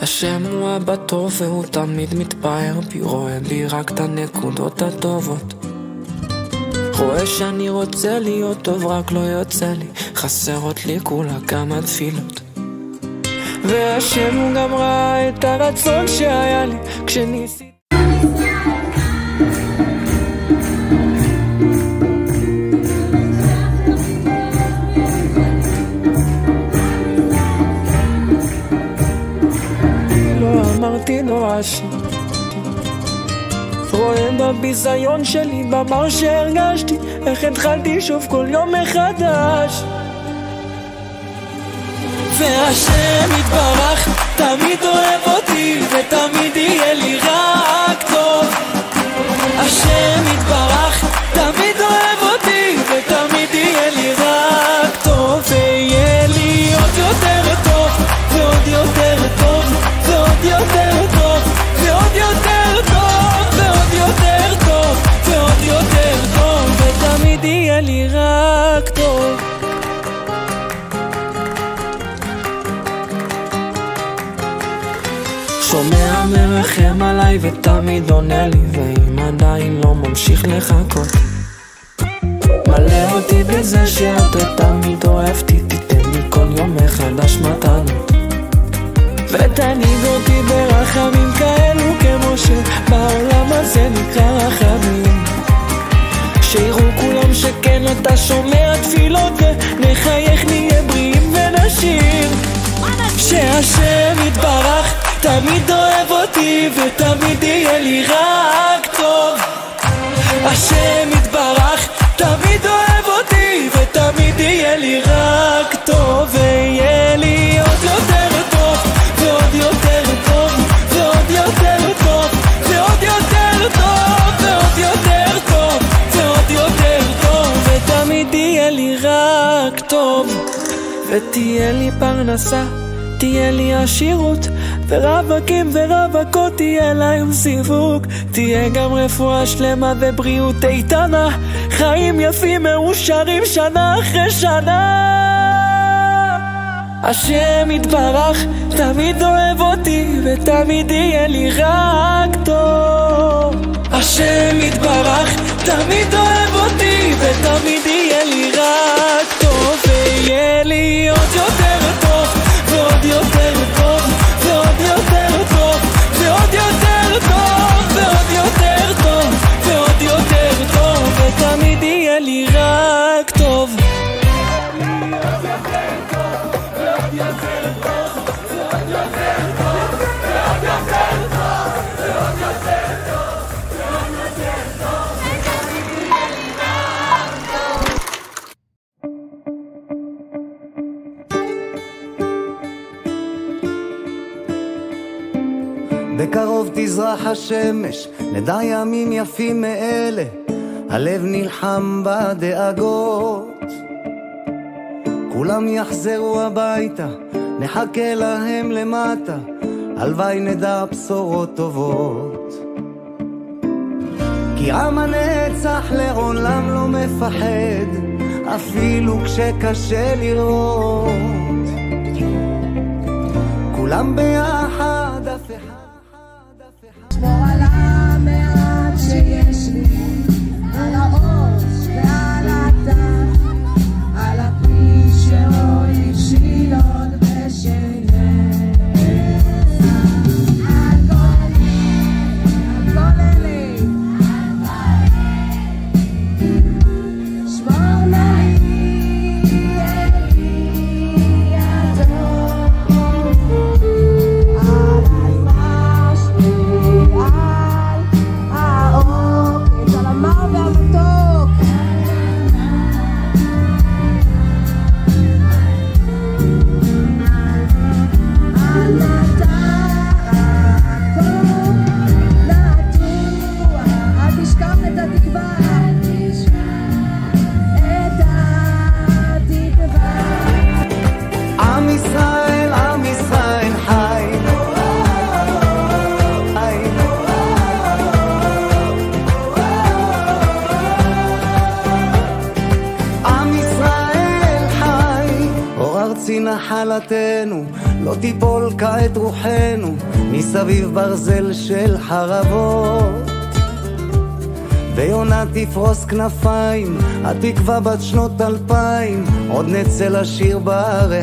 השם הוא אבא טוב והוא תמיד מתפאר בי, רואה בי רק את הנקודות הטובות, רואה שאני רוצה להיות טוב רק לא יוצא לי, חסרות לי כולה כמה תפילות. והשם הוא גם ראה את הרצון שהיה לי כשניסיתי אמרתי נואש, רואה בביזיון שלי במר שהרגשתי איך התחלתי שוב כל יום מחדש. והשם יתברך תמיד אוהב אותי ותמיד יהיה לי רק טוב. השם יתברך תמיד אוהב אותי ותמיד יהיה לי רק טוב, ויהיה לי עוד יותר טוב ועוד יותר טוב ועוד יותר טוב ועוד יותר טוב ועוד יותר טוב ועוד יותר טוב, ותמיד יהיה לי רק טוב. שומע מרחם עליי ותמיד עונה לי, ואם עדיין לא ממשיך לחכות, מלא אותי בזה שאתה תמיד אוהבתי, תיתן לי כל יום מחדש מתנות, ותניג אותי ברחמים כאלו כמו שבעולם הזה נקרא רחמים, שיראו כולם שכן אתה שומע תפילות, ונחייך נהיה בריאים ונשיר. שהשם יתברך תמיד אוהב אותי ותמיד יהיה לי רק טוב. השם יתברך תמיד אוהב אותי ותמיד יהיה לי רק טוב, ויהיה לי עוד יותר טוב ועוד יותר טוב ועוד יותר טוב ועוד יותר טוב ועוד יותר טוב ועוד יותר טוב, ותמיד יהיה לי רק טוב. ותהיה לי פרנסה, תהיה לי עשירות, ורווקים ורווקות תהיה להם סיווג, תהיה גם רפואה שלמה ובריאות איתנה, חיים יפים מאושרים שנה אחרי שנה. השם יתברך תמיד אוהב אותי ותמיד יהיה לי רק טוב. השם יתברך תמיד אוהב אותי ותמיד יהיה לי רק טוב, ויהיה לי עוד יותר טוב ועוד יותר טוב ועוד יותר טוב ועוד יותר טוב ועוד יותר טוב ועוד יותר טוב, ותמיד יהיה לי רק טוב. בקרוב תזרח השמש, נדע ימים יפים מאלה, הלב נלחם בדאגות, כולם יחזרו הביתה, נחכה להם למטה, הלוואי נדע בשורות טובות. כי עם הנצח לעולם לא מפחד, אפילו כשקשה לראות, כולם ביחד אף אחד. שמור על המעט שיש לי, על הראש ועל הטף, על הפי שרואים שילות בשנך, על כל אלי, שמור נעלי אלי הטוב, עליי משפיע ארצי נחלתנו, לא תיפול כעת רוחנו מסביב ברזל של חרבות. ויונה תפרוס כנפיים, התקווה בת שנות 2000, עוד נצא לשיר ברחוב.